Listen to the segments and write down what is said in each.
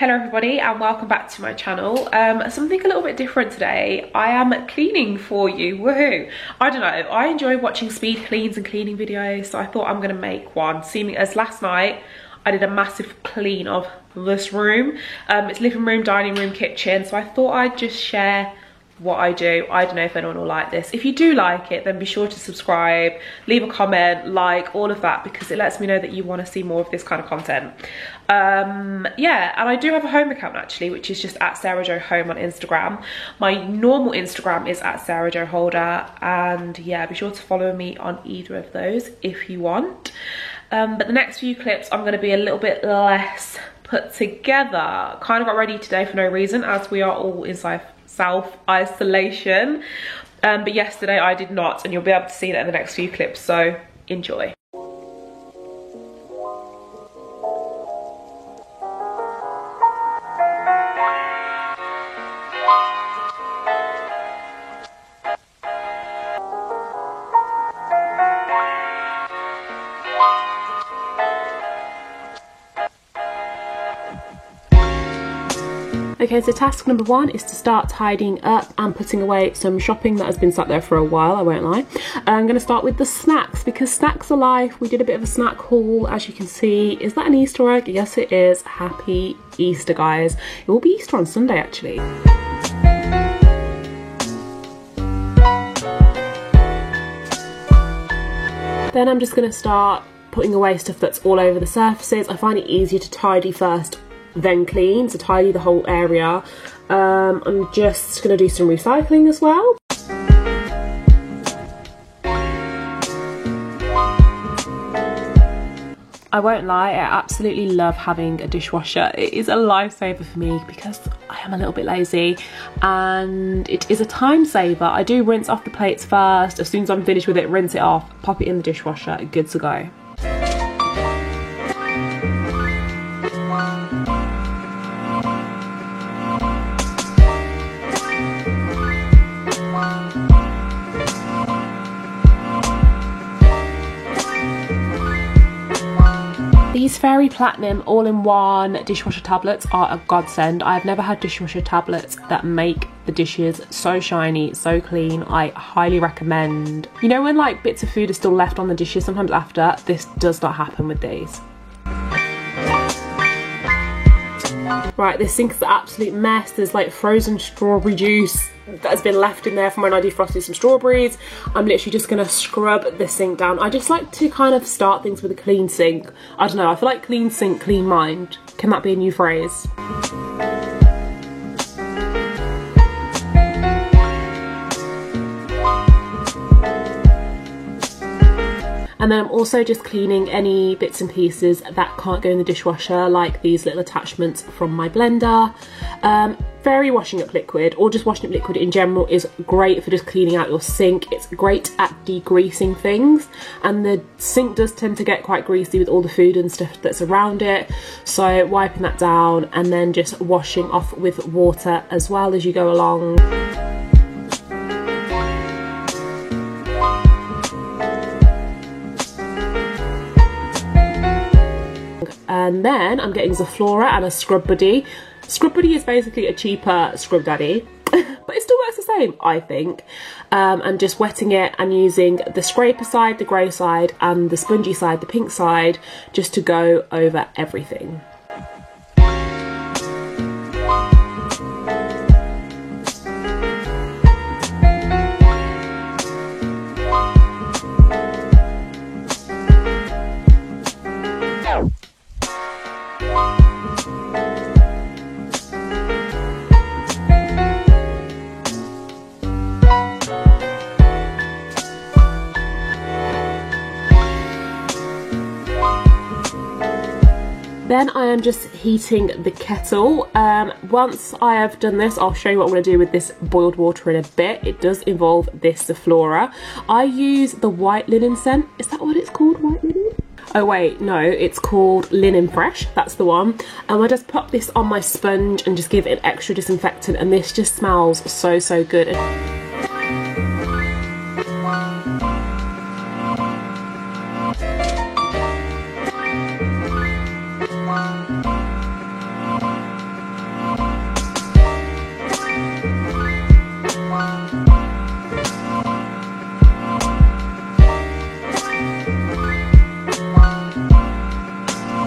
Hello everybody and welcome back to my channel. Something a little bit different today. I am cleaning for you, woohoo. I don't know, I enjoy watching speed cleans and cleaning videos, so I thought I'm gonna make one. Seeming as last night I did a massive clean of this room. It's living room, dining room, kitchen, so I thought I'd just share what I do. I don't know if anyone will like this. If you do like it, then be sure to subscribe, leave a comment, like, all of that, because it lets me know that you want to see more of this kind of content. Yeah, and I do have a home account actually, which is just at Sarah Jo Home on Instagram. My normal Instagram is at Sarah Jo Holder, and yeah, be sure to follow me on either of those if you want. But the next few clips I'm going to be a little bit less put together. Kind of got ready today for no reason, as we are all inside self-isolation, but yesterday I did not, and you'll be able to see that in the next few clips, so enjoy. Okay, so task number one is to start tidying up and putting away some shopping that has been sat there for a while, I won't lie. I'm going to start with the snacks, because snacks are life. We did a bit of a snack haul, as you can see. Is that an Easter egg? Yes, it is. Happy Easter, guys. It will be Easter on Sunday, actually. Then I'm just going to start putting away stuff that's all over the surfaces. I find it easier to tidy first then clean, so tidy the whole area. I'm just going to do some recycling as well. I won't lie, I absolutely love having a dishwasher. It is a lifesaver for me because I am a little bit lazy, and it is a time saver. I do rinse off the plates first. As soon as I'm finished with it, rinse it off, pop it in the dishwasher, good to go. These Fairy Platinum all-in-one dishwasher tablets are a godsend. I have never had dishwasher tablets that make the dishes so shiny, so clean. I highly recommend. You know when like bits of food are still left on the dishes sometimes after? This does not happen with these. Right, this sink is an absolute mess. There's like frozen strawberry juice that has been left in there from when I defrosted some strawberries. I'm literally just gonna scrub the sink down. I just like to kind of start things with a clean sink. I don't know, I feel like clean sink, clean mind. Can that be a new phrase? And then I'm also just cleaning any bits and pieces that can't go in the dishwasher, like these little attachments from my blender. Fairy washing up liquid, or just washing up liquid in general, is great for just cleaning out your sink. It's great at degreasing things, and the sink does tend to get quite greasy with all the food and stuff that's around it. So wiping that down and then just washing off with water as well as you go along. And then I'm getting Zaflora and a Scrub Buddy. Scrub Buddy is basically a cheaper Scrub Daddy, but it still works the same, I think. And just wetting it and using the scraper side, the grey side, and the spongy side, the pink side, just to go over everything. Then I am just heating the kettle. Once I have done this, I'll show you what I'm going to do with this boiled water in a bit. It does involve this Zaflora. I use the white linen scent. Is that what it's called, white linen? Oh wait, no, it's called Linen Fresh, that's the one. And I just pop this on my sponge and just give it an extra disinfectant, and this just smells so, so good.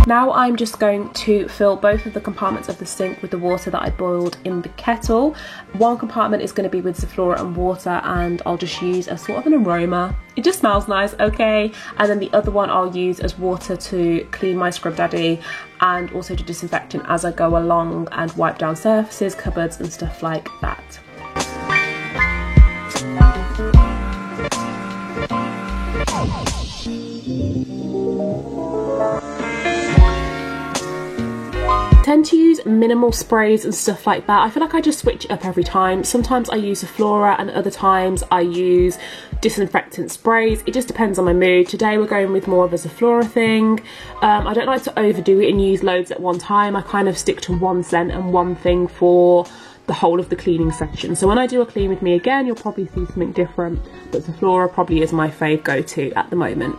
Now I'm just going to fill both of the compartments of the sink with the water that I boiled in the kettle. One compartment is going to be with Zoflora and water, and I'll just use as sort of an aroma. It just smells nice, okay? And then the other one I'll use as water to clean my Scrub Daddy and also to disinfectant as I go along and wipe down surfaces, cupboards and stuff like that. I tend to use minimal sprays and stuff like that. I feel like I just switch it up every time. Sometimes I use Zoflora and other times I use disinfectant sprays. It just depends on my mood. Today we're going with more of a Zoflora thing. I don't like to overdo it and use loads at one time. I kind of stick to one scent and one thing for the whole of the cleaning section. So when I do a clean with me again, you'll probably see something different, but Zoflora probably is my fave go-to at the moment.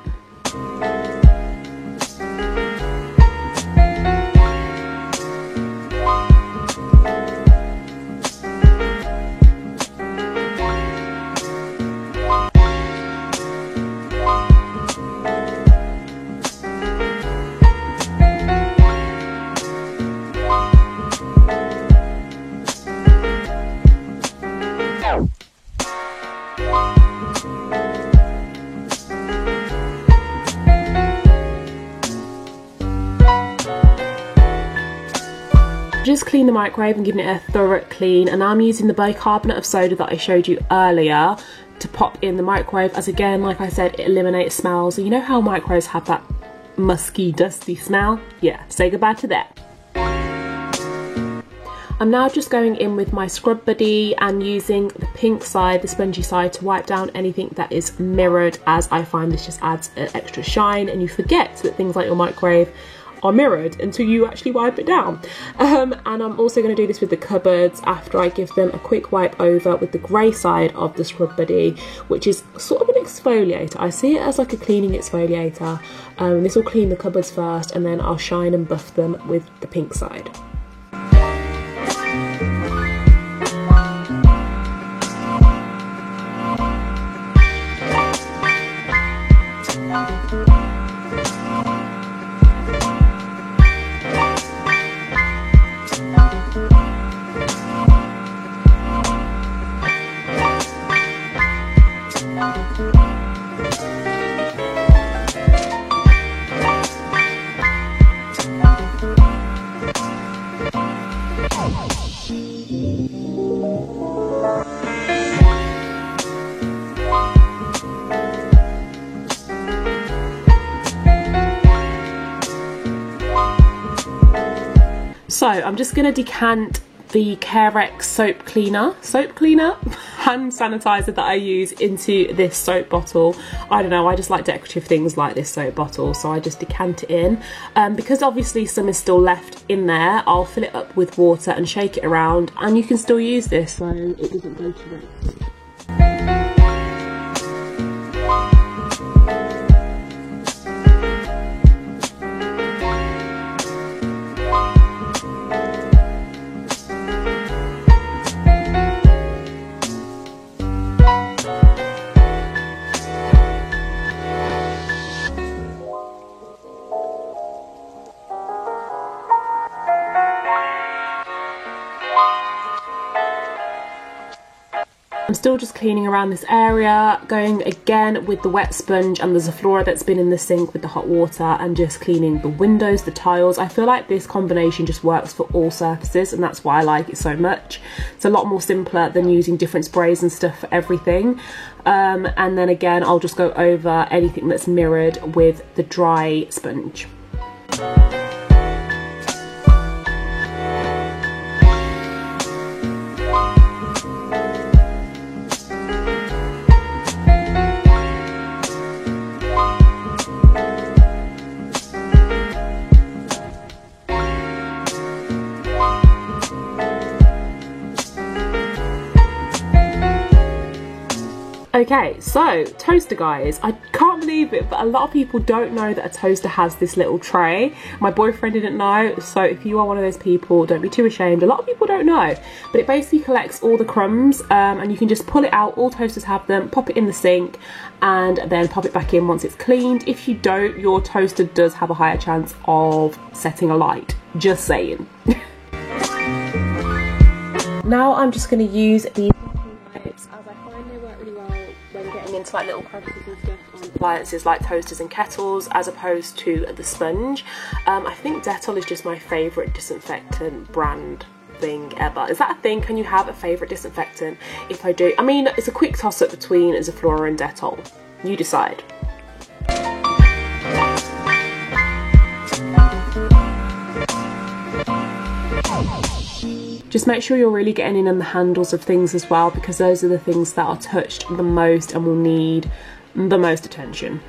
Just clean the microwave and giving it a thorough clean, and I'm using the bicarbonate of soda that I showed you earlier to pop in the microwave, as again, like I said, it eliminates smells. So you know how microwaves have that musky, dusty smell? Yeah, say goodbye to that. I'm now just going in with my Scrub Buddy and using the pink side, the spongy side, to wipe down anything that is mirrored, as I find this just adds an extra shine and you forget that things like your microwave are mirrored until you actually wipe it down. And I'm also going to do this with the cupboards after I give them a quick wipe over with the grey side of the Scrub Buddy, which is sort of an exfoliator. I see it as like a cleaning exfoliator. This will clean the cupboards first and then I'll shine and buff them with the pink side. So I'm just going to decant the Carex soap cleaner hand sanitizer that I use into this soap bottle. I don't know, I just like decorative things like this soap bottle, so I just decant it in. Because obviously some is still left in there, I'll fill it up with water and shake it around, and you can still use this so it doesn't go to waste. I'm still just cleaning around this area, going again with the wet sponge and the Zoflora that's been in the sink with the hot water, and just cleaning the windows, the tiles. I feel like this combination just works for all surfaces, and that's why I like it so much. It's a lot more simpler than using different sprays and stuff for everything. And then again, I'll just go over anything that's mirrored with the dry sponge. Okay, so toaster guys, I can't believe believe it, but a lot of people don't know that a toaster has this little tray. My boyfriend didn't know, so if you are one of those people, don't be too ashamed. A lot of people don't know, but it basically collects all the crumbs, and you can just pull it out. All toasters have them. Pop it in the sink and then pop it back in once it's cleaned. If you don't, your toaster does have a higher chance of setting alight. Just saying. Now I'm just going to use these wipes, as I find they work really well when getting into like little crevices and stuff on appliances like toasters and kettles, as opposed to the sponge. I think Dettol is just my favourite disinfectant brand thing ever. Is that a thing? Can you have a favourite disinfectant? If I do, I mean, it's a quick toss up between Zoflora and Dettol. You decide. Just make sure you're really getting in on the handles of things as well, because those are the things that are touched the most and will need the most attention.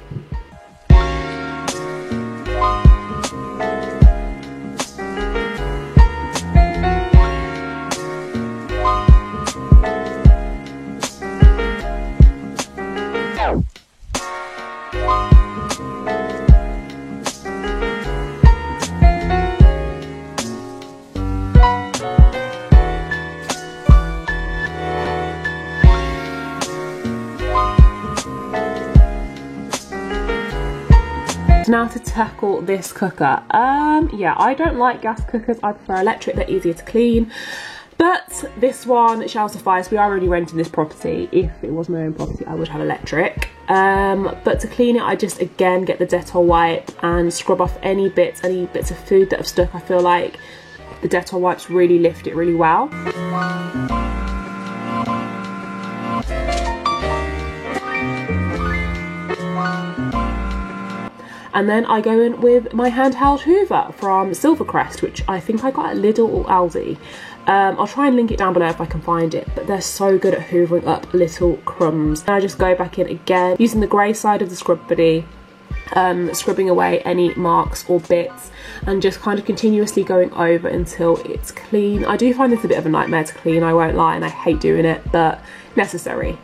Now to tackle this cooker. Yeah, I don't like gas cookers. I prefer electric. They're easier to clean, but this one shall suffice. We are already renting this property. If it was my own property, I would have electric. But to clean it, I just again get the Dettol wipe and scrub off any bits of food that have stuck. I feel like the Dettol wipes really lift it really well. And then I go in with my handheld hoover from Silvercrest, which I think I got at Lidl or Aldi. I'll try and link it down below if I can find it, but they're so good at hoovering up little crumbs. And I just go back in again, using the grey side of the scrub buddy, scrubbing away any marks or bits, and just kind of continuously going over until it's clean. I do find this a bit of a nightmare to clean, I won't lie, and I hate doing it, but necessary.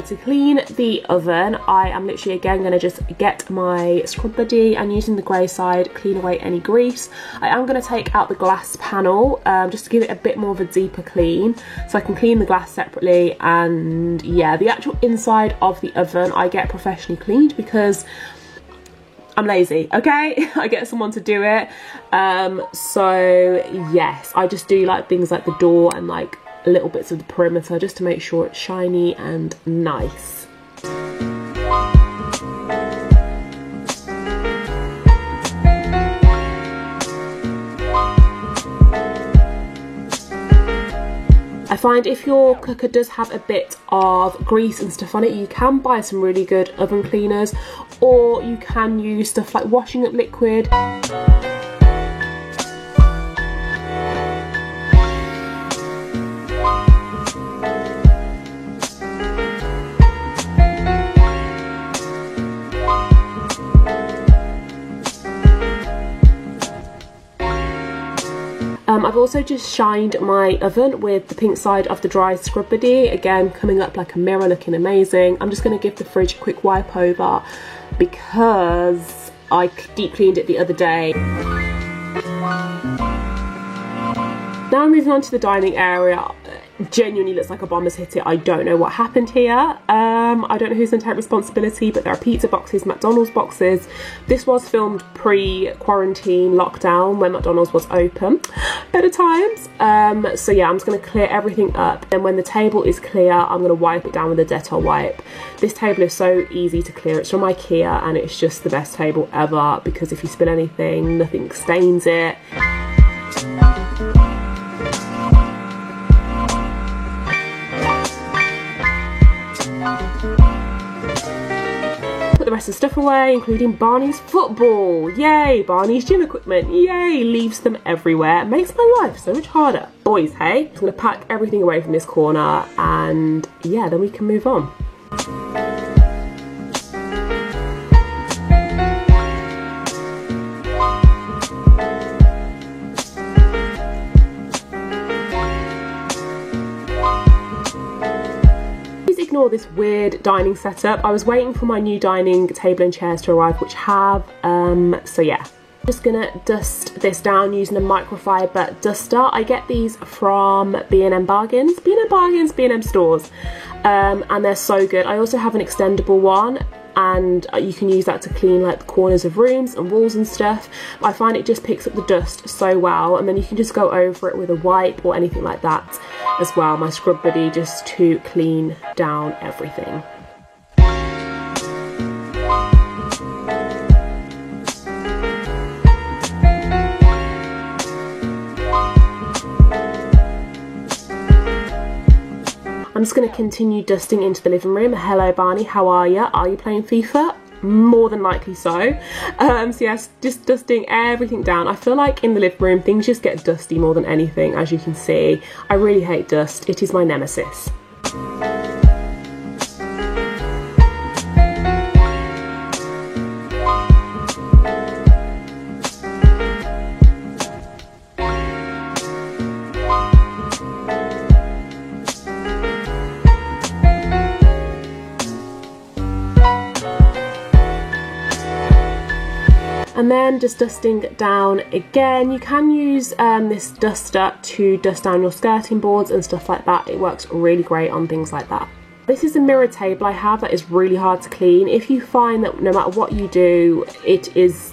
To clean the oven, I am literally again going to just get my scrub buddy and using the grey side clean away any grease. I am going to take out the glass panel just to give it a bit more of a deeper clean, so I can clean the glass separately. And yeah, the actual inside of the oven I get professionally cleaned because I'm lazy, okay? I get someone to do it. So yes, I just do like things like the door and like little bits of the perimeter just to make sure it's shiny and nice. I find if your cooker does have a bit of grease and stuff on it, you can buy some really good oven cleaners, or you can use stuff like washing up liquid. I've also just shined my oven with the pink side of the dry scrub buddy, again coming up like a mirror, looking amazing. I'm just going to give the fridge a quick wipe over because I deep cleaned it the other day. Now moving on to the dining area. genuinely looks like a bomb has hit it. I don't know what happened here. I don't know who's going to take responsibility, but there are pizza boxes, McDonald's boxes. This was filmed pre-quarantine lockdown when McDonald's was open. Better times. So yeah, I'm just going to clear everything up. Then when the table is clear, I'm going to wipe it down with a Dettol wipe. This table is so easy to clear. It's from IKEA and it's just the best table ever, because if you spill anything, nothing stains it. Put the rest of the stuff away, including Barney's football. Yay! Barney's gym equipment. Yay! Leaves them everywhere. Makes my life so much harder. Boys, hey? I'm going to pack everything away from this corner and yeah, then we can move on. Ignore this weird dining setup. I was waiting for my new dining table and chairs to arrive, which have, so yeah. Just gonna dust this down using a microfiber duster. I get these from B&M Bargains, B&M stores, and they're so good. I also have an extendable one, and you can use that to clean like the corners of rooms and walls and stuff. I find it just picks up the dust so well, and then you can just go over it with a wipe or anything like that as well. My scrub buddy, just to clean down everything. I'm just going to continue dusting into the living room. Hello Barney, how are you? Are you playing FIFA? More than likely so. So yes, just dusting everything down. I feel like in the living room things just get dusty more than anything, as you can see. I really hate dust. It is my nemesis. And then just dusting down again. You can use this duster to dust down your skirting boards and stuff like that. It works really great on things like that. This is a mirror table I have that is really hard to clean. If you find that no matter what you do, it is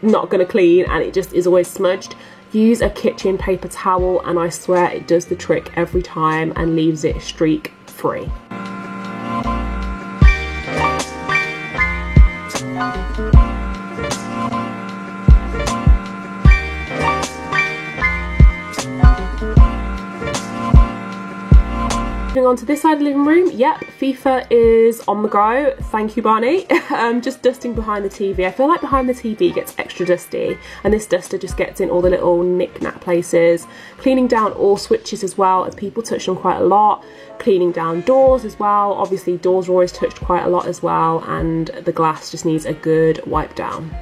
not going to clean and it just is always smudged, use a kitchen paper towel and I swear it does the trick every time and leaves it streak free. Moving on to this side of the living room, yep, FIFA is on the go, thank you Barney. Just dusting behind the TV. I feel like behind the TV gets extra dusty and this duster just gets in all the little knick-knack places. Cleaning down all switches as well, as people touch on quite a lot. Cleaning down doors as well, obviously doors are always touched quite a lot as well, and the glass just needs a good wipe down.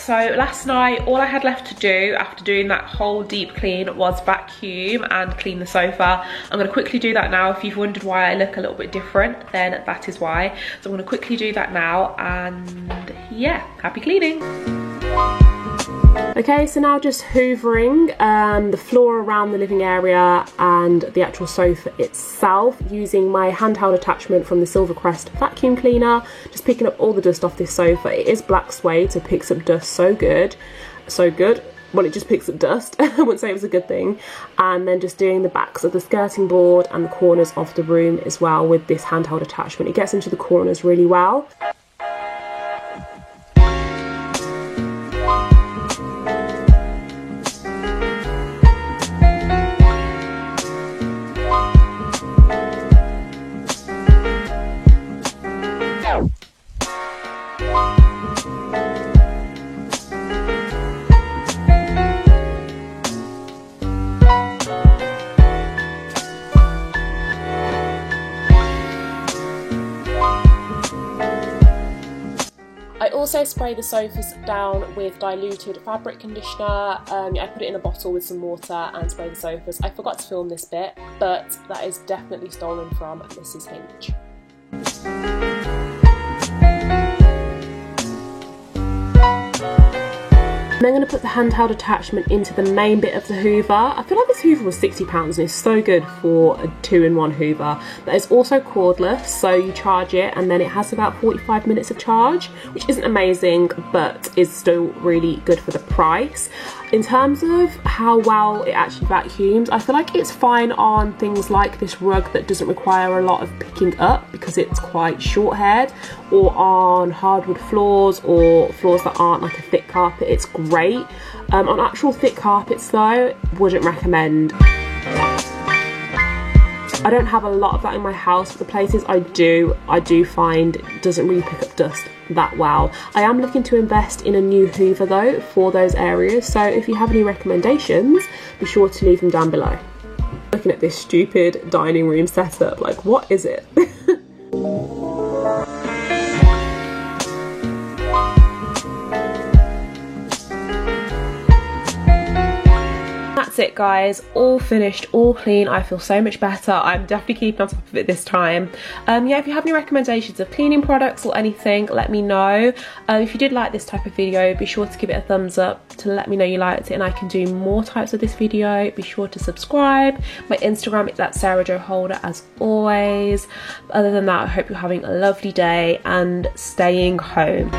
So last night, all I had left to do after doing that whole deep clean was vacuum and clean the sofa. I'm going to quickly do that now. If you've wondered why I look a little bit different, then that is why. So I'm going to quickly do that now and yeah, happy cleaning. Okay, so now just hoovering the floor around the living area and the actual sofa itself using my handheld attachment from the Silvercrest vacuum cleaner, just picking up all the dust off this sofa. It is black suede, so it picks up dust so good. Well, it just picks up dust. I wouldn't say it was a good thing. And then just doing the backs of the skirting board and the corners of the room as well with this handheld attachment. It gets into the corners really well. I also spray the sofas down with diluted fabric conditioner. I put it in a bottle with some water and spray the sofas. I forgot to film this bit, but that is definitely stolen from Mrs. Hinch. I'm then going to put the handheld attachment into the main bit of the Hoover. I feel like this Hoover was £60 and it's so good for a 2-in-1 Hoover. But it's also cordless, so you charge it and then it has about 45 minutes of charge, which isn't amazing but is still really good for the price. In terms of how well it actually vacuums, I feel like it's fine on things like this rug that doesn't require a lot of picking up because it's quite short haired, or on hardwood floors or floors that aren't like a thick carpet. It's great. On actual thick carpets though, wouldn't recommend. I don't have a lot of that in my house, but the places I do find it doesn't really pick up dust that well. I am looking to invest in a new Hoover though for those areas, so if you have any recommendations, be sure to leave them down below. Looking at this stupid dining room setup, like what is it? That's it guys, all finished, all clean. I feel so much better. I'm definitely keeping on top of it this time. Yeah, if you have any recommendations of cleaning products or anything, let me know. If you did like this type of video, be sure to give it a thumbs up to let me know you liked it and I can do more types of this video. Be sure to subscribe. My Instagram is at Sarah Jo Holder as always. But other than that, I hope you're having a lovely day and staying home.